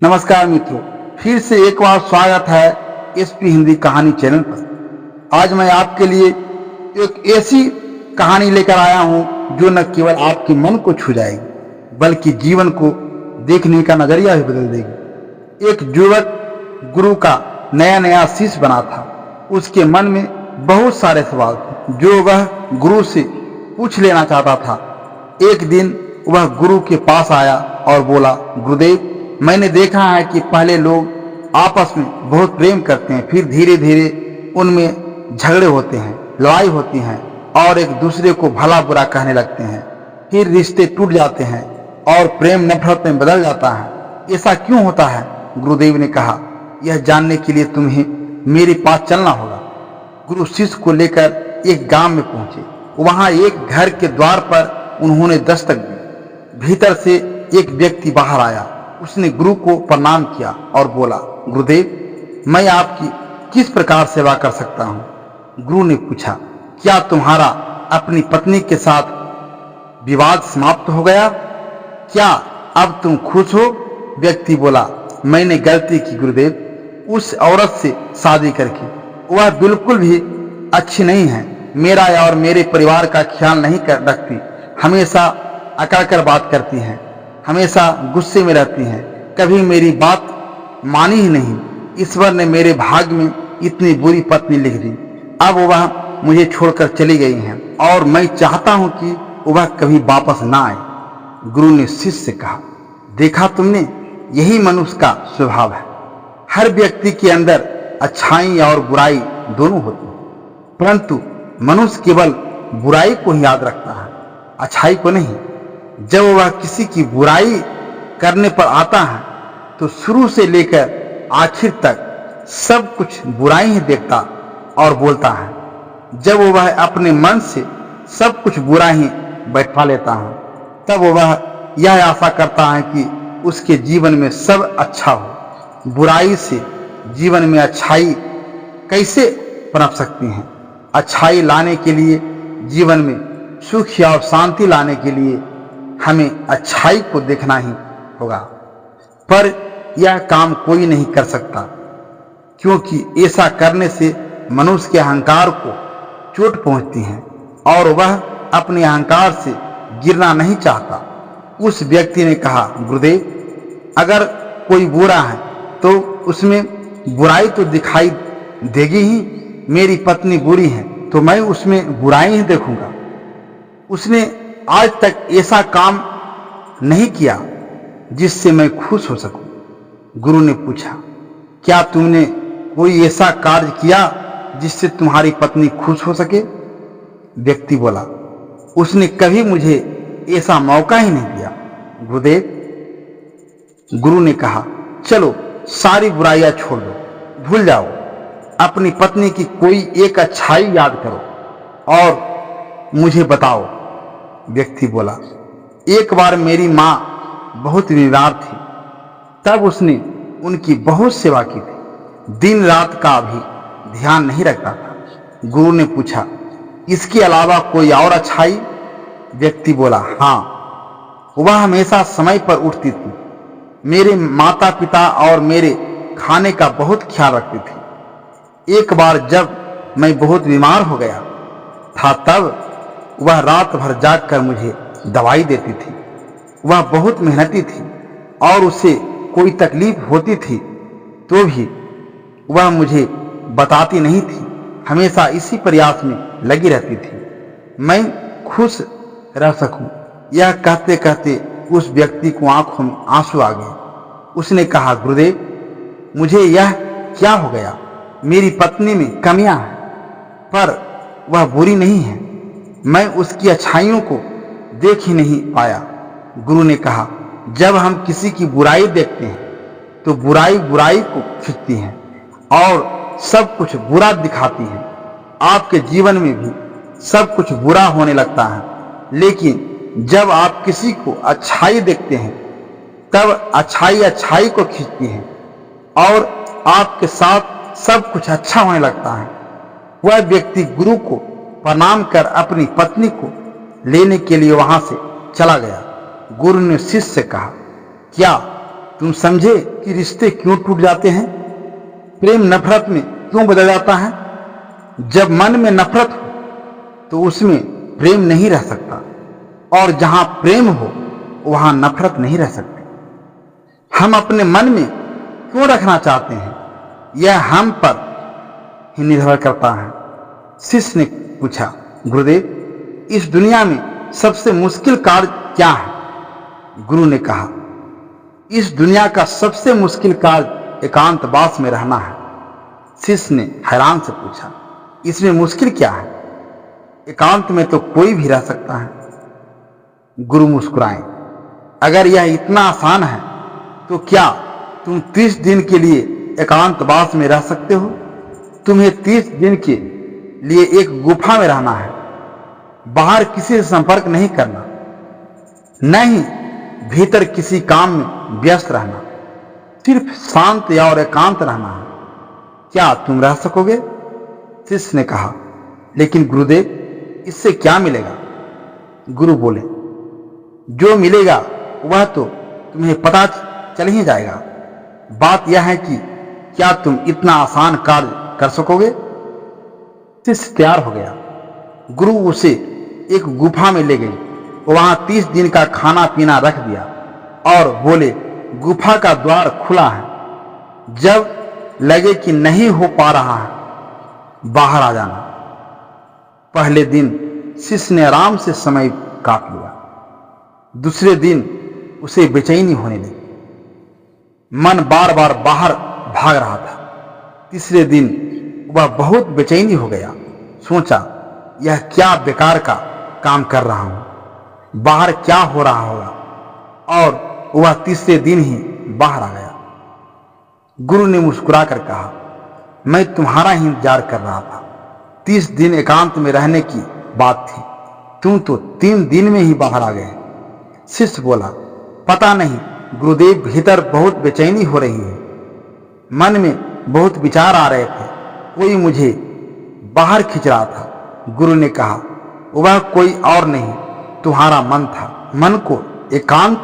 नमस्कार मित्रों, फिर से एक बार स्वागत है एसपी हिंदी कहानी चैनल पर। आज मैं आपके लिए एक ऐसी कहानी लेकर आया हूं जो न केवल आपके मन को छू जाएगी बल्कि जीवन को देखने का नजरिया भी बदल देगी। एक युवक गुरु का नया नया शिष्य बना था। उसके मन में बहुत सारे सवाल थे जो वह गुरु से पूछ लेना चाहता था। एक दिन वह गुरु के पास आया और बोला, गुरुदेव, मैंने देखा है कि पहले लोग आपस में बहुत प्रेम करते हैं, फिर धीरे धीरे उनमें झगड़े होते हैं, लड़ाई होती है और एक दूसरे को भला बुरा कहने लगते हैं। फिर रिश्ते टूट जाते हैं और प्रेम नफरत में बदल जाता है। ऐसा क्यों होता है? गुरुदेव ने कहा, यह जानने के लिए तुम्हें मेरे पास चलना होगा। गुरु शिष्य को लेकर एक गांव में पहुंचे। वहां एक घर के द्वार पर उन्होंने दस्तक दी। भीतर से एक व्यक्ति बाहर आया। उसने गुरु को प्रणाम किया और बोला, गुरुदेव, मैं आपकी किस प्रकार सेवा कर सकता हूँ? गुरु ने पूछा, क्या तुम्हारा अपनी पत्नी के साथ विवाद समाप्त हो गया? क्या अब तुम खुश हो? व्यक्ति बोला, मैंने गलती की गुरुदेव, उस औरत से शादी करके। वह बिल्कुल भी अच्छी नहीं है। मेरा और मेरे परिवार का ख्याल नहीं रखती। हमेशा अकड़ कर बात करती है, हमेशा गुस्से में रहती हैं, कभी मेरी बात मानी ही नहीं। ईश्वर ने मेरे भाग्य में इतनी बुरी पत्नी लिख दी। अब वह मुझे छोड़कर चली गई हैं और मैं चाहता हूं कि वह कभी वापस ना आए। गुरु ने शिष्य से कहा, देखा तुमने, यही मनुष्य का स्वभाव है। हर व्यक्ति के अंदर अच्छाई और बुराई दोनों होती है, परंतु मनुष्य केवल बुराई को ही याद रखता है, अच्छाई को नहीं। जब वह किसी की बुराई करने पर आता है तो शुरू से लेकर आखिर तक सब कुछ बुराई ही देखता और बोलता है। जब वह अपने मन से सब कुछ बुरा ही बैठा लेता है तब वह यह आशा करता है कि उसके जीवन में सब अच्छा हो। बुराई से जीवन में अच्छाई कैसे पनप सकती है? अच्छाई लाने के लिए, जीवन में सुख और शांति लाने के लिए हमें अच्छाई को देखना ही होगा। पर यह काम कोई नहीं कर सकता, क्योंकि ऐसा करने से मनुष्य के अहंकार को चोट पहुंचती है और वह अपने अहंकार से गिरना नहीं चाहता। उस व्यक्ति ने कहा, गुरुदेव, अगर कोई बुरा है तो उसमें बुराई तो दिखाई देगी ही। मेरी पत्नी बुरी है तो मैं उसमें बुराई ही देखूंगा। उसने आज तक ऐसा काम नहीं किया जिससे मैं खुश हो सकूं। गुरु ने पूछा, क्या तुमने कोई ऐसा कार्य किया जिससे तुम्हारी पत्नी खुश हो सके? व्यक्ति बोला, उसने कभी मुझे ऐसा मौका ही नहीं दिया गुरुदेव। गुरु ने कहा, चलो सारी बुराइयां छोड़ दो, भूल जाओ। अपनी पत्नी की कोई एक अच्छाई याद करो और मुझे बताओ। व्यक्ति बोला, एक बार मेरी माँ बहुत बीमार थी, तब उसने उनकी बहुत सेवा की थी। दिन रात का भी ध्यान नहीं रखता था। गुरु ने पूछा, इसके अलावा कोई और अच्छाई? व्यक्ति बोला, हाँ, वह हमेशा समय पर उठती थी, मेरे माता पिता और मेरे खाने का बहुत ख्याल रखती थी। एक बार जब मैं बहुत बीमार हो गया था तब वह रात भर जागकर मुझे दवाई देती थी। वह बहुत मेहनती थी और उसे कोई तकलीफ होती थी तो भी वह मुझे बताती नहीं थी, हमेशा इसी प्रयास में लगी रहती थी मैं खुश रह सकूं। यह कहते कहते उस व्यक्ति को आंखों में आंसू आ गए। उसने कहा, गुरुदेव, मुझे यह क्या हो गया? मेरी पत्नी में कमियां हैं पर वह बुरी नहीं है। मैं उसकी अच्छाइयों को देख ही नहीं पाया। गुरु ने कहा, जब हम किसी की बुराई देखते हैं तो बुराई बुराई को खींचती है और सब कुछ बुरा दिखाती है। आपके जीवन में भी सब कुछ बुरा होने लगता है, लेकिन जब आप किसी को अच्छाई देखते हैं तब अच्छाई अच्छाई को खींचती है और आपके साथ सब कुछ अच्छा होने लगता है। वह व्यक्ति गुरु को प्रणाम कर अपनी पत्नी को लेने के लिए वहां से चला गया। गुरु ने शिष्य से कहा, क्या तुम समझे कि रिश्ते क्यों टूट जाते हैं, प्रेम नफरत में क्यों बदल जाता है। जब मन में नफरत हो तो उसमें प्रेम नहीं रह सकता, और जहां प्रेम हो वहां नफरत नहीं रह सकती। हम अपने मन में क्यों रखना चाहते हैं, यह हम पर ही निर्भर करता है। शिष्य ने पूछा, गुरुदेव, इस दुनिया में सबसे मुश्किल कार्य क्या है। गुरु ने कहा, इस दुनिया का सबसे मुश्किल कार्य एकांतवास में रहना है। शिष्य ने हैरान से पूछा, इसमें मुश्किल क्या है, एकांत में तो कोई भी रह सकता है। गुरु मुस्कुराए, अगर यह इतना आसान है तो क्या तुम 30 दिन के लिए एकांतवास में रह सकते हो। तुम्हें 30 दिन के लिए एक गुफा में रहना है, बाहर किसी से संपर्क नहीं करना, नहीं भीतर किसी काम में व्यस्त रहना, सिर्फ शांत और एकांत रहना है। क्या तुम रह सकोगे। शिष्य ने कहा, लेकिन गुरुदेव, इससे क्या मिलेगा। गुरु बोले, जो मिलेगा वह तो तुम्हें पता चल ही जाएगा। बात यह है कि क्या तुम इतना आसान कार्य कर सकोगे। शिष्य तैयार हो गया। गुरु उसे एक गुफा में ले गई, वहां 30 दिन का खाना पीना रख दिया और बोले, गुफा का द्वार खुला है, जब लगे कि नहीं हो पा रहा है बाहर आ जाना। पहले दिन शिष्य ने आराम से समय काट लिया। दूसरे दिन उसे बेचैनी होने लगी, मन बार बार बाहर भाग रहा था। तीसरे दिन वह बहुत बेचैनी हो गया, सोचा, यह क्या बेकार का काम कर रहा हूं, बाहर क्या हो रहा होगा, और वह तीसरे दिन ही बाहर आ गया। गुरु ने मुस्कुराकर कहा, मैं तुम्हारा ही इंतजार कर रहा था। 30 दिन एकांत में रहने की बात थी, तुम तो 3 दिन में ही बाहर आ गए। शिष्य बोला, पता नहीं गुरुदेव, भीतर बहुत बेचैनी हो रही है, मन में बहुत विचार आ रहे थे, कोई मुझे बाहर खींच रहा था। गुरु ने कहा, वह कोई और नहीं, तुम्हारा मन था। मन को एकांत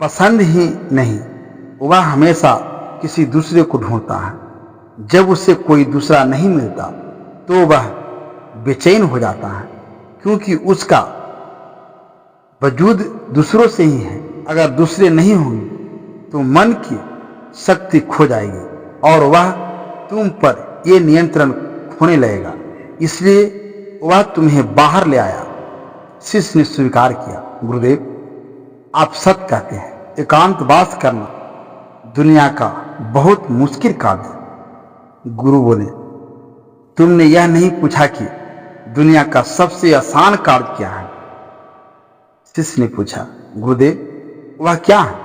पसंद ही नहीं, वह हमेशा किसी दूसरे को ढूंढता है। जब उसे कोई दूसरा नहीं मिलता तो वह बेचैन हो जाता है, क्योंकि उसका वजूद दूसरों से ही है। अगर दूसरे नहीं होंगे तो मन की शक्ति खो जाएगी और वह तुम पर ये नियंत्रण खोने लगेगा, इसलिए वह तुम्हें बाहर ले आया। शिष्य ने स्वीकार किया, गुरुदेव, आप सत्य कहते हैं, एकांतवास करना दुनिया का बहुत मुश्किल कार्य है। गुरु बोले, तुमने यह नहीं पूछा कि दुनिया का सबसे आसान कार्य क्या है। शिष्य ने पूछा, गुरुदेव, वह क्या है।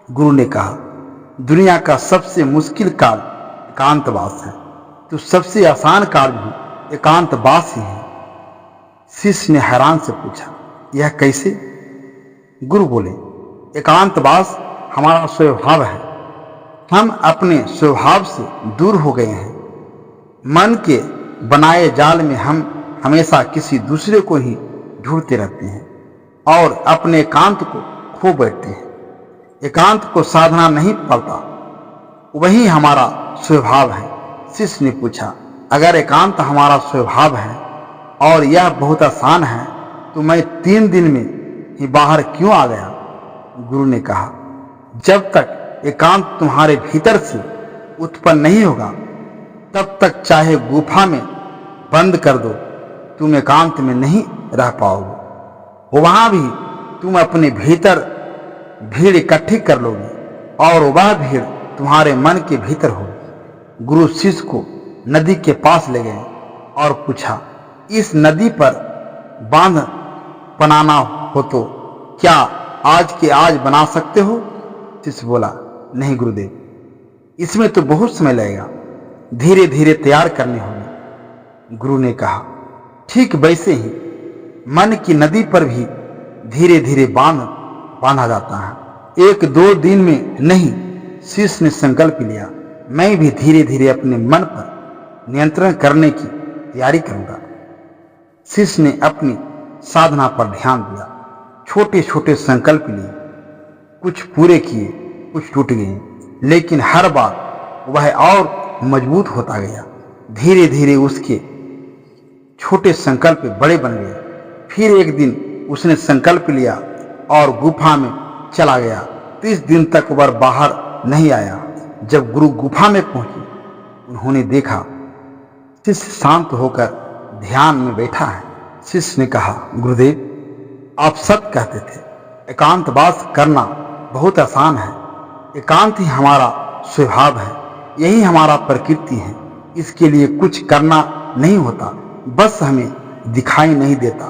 गुरु ने कहा, दुनिया का सबसे मुश्किल कार्य एकांतवास है, तो सबसे आसान कार्य भी एकांतवास ही है। शिष्य ने हैरान से पूछा, यह कैसे। गुरु बोले, एकांतवास हमारा स्वभाव है, हम अपने स्वभाव से दूर हो गए हैं। मन के बनाए जाल में हम हमेशा किसी दूसरे को ही ढूंढते रहते हैं और अपने एकांत को खो बैठते हैं। एकांत को साधना नहीं पड़ता, वही हमारा स्वभाव है। शिष्य ने पूछा, अगर एकांत हमारा स्वभाव है और यह बहुत आसान है तो मैं 3 दिन में ही बाहर क्यों आ गया। गुरु ने कहा, जब तक एकांत तुम्हारे भीतर से उत्पन्न नहीं होगा तब तक चाहे गुफा में बंद कर दो, तुम एकांत में नहीं रह पाओगे। वहां भी तुम अपने भीतर भीड़ इकट्ठी कर लोगे और वह भीड़ तुम्हारे मन के भीतर होगी। गुरु शिष्य को नदी के पास ले गए और पूछा, इस नदी पर बांध बनाना हो तो क्या आज के आज बना सकते हो। शिष्य बोला, नहीं गुरुदेव, इसमें तो बहुत समय लगेगा, धीरे धीरे तैयार करने होंगे। गुरु ने कहा, ठीक वैसे ही मन की नदी पर भी धीरे धीरे बांधा जाता है, 1-2 दिन में नहीं। शिष्य ने संकल्प लिया, मैं भी धीरे धीरे अपने मन पर नियंत्रण करने की तैयारी करूंगा। शिष्य ने अपनी साधना पर ध्यान दिया, छोटे छोटे संकल्प लिए, कुछ पूरे किए कुछ टूट गई, लेकिन हर बार वह और मजबूत होता गया। धीरे धीरे उसके छोटे संकल्प बड़े बन गए। फिर एक दिन उसने संकल्प लिया और गुफा में चला गया। 30 दिन तक वह बाहर नहीं आया। जब गुरु गुफा में पहुंचे, उन्होंने देखा शिष्य शांत होकर ध्यान में बैठा है। शिष्य ने कहा, गुरुदेव, आप सत्य कहते थे, एकांतवास करना बहुत आसान है। एकांत ही हमारा स्वभाव है, यही हमारा प्रकृति है। इसके लिए कुछ करना नहीं होता, बस हमें दिखाई नहीं देता।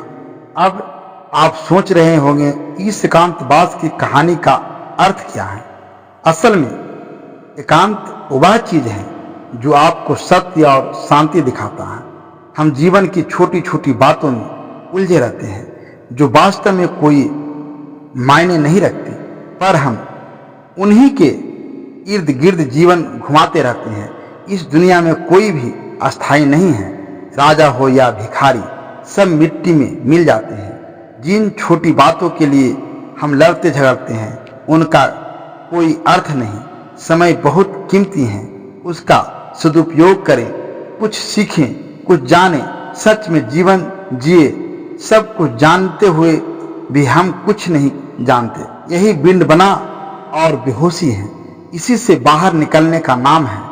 अब आप सोच रहे होंगे, इस एकांतवास की कहानी का अर्थ क्या है? असल में एकांत वह चीज है जो आपको सत्य और शांति दिखाता है। हम जीवन की छोटी छोटी बातों में उलझे रहते हैं जो वास्तव में कोई मायने नहीं रखती, पर हम उन्हीं के इर्द गिर्द जीवन घुमाते रहते हैं। इस दुनिया में कोई भी अस्थायी नहीं है। राजा हो या भिखारी, सब मिट्टी में मिल जाते हैं। जिन छोटी बातों के लिए हम लड़ते झगड़ते हैं, उनका कोई अर्थ नहीं। समय बहुत कीमती है, उसका सदुपयोग करें, कुछ सीखें, कुछ जानें, सच में जीवन जिए। सब कुछ जानते हुए भी हम कुछ नहीं जानते, यही बिंड बना और बेहोशी है। इसी से बाहर निकलने का नाम है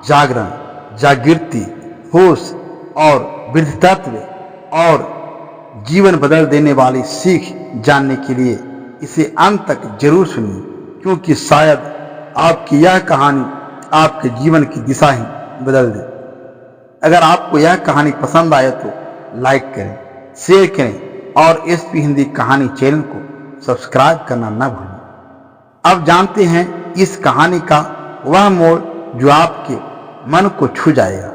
जागरण, जागृति, होश और वृद्धत्व। और जीवन बदल देने वाली सीख जानने के लिए इसे अंत तक जरूर सुनिए, क्योंकि शायद आपकी यह कहानी आपके जीवन की दिशा ही बदल दे। अगर आपको यह कहानी पसंद आए तो लाइक करें, शेयर करें और एसपी हिंदी कहानी चैनल को सब्सक्राइब करना न भूलें। अब जानते हैं इस कहानी का वह मोड़ जो आपके मन को छू जाएगा।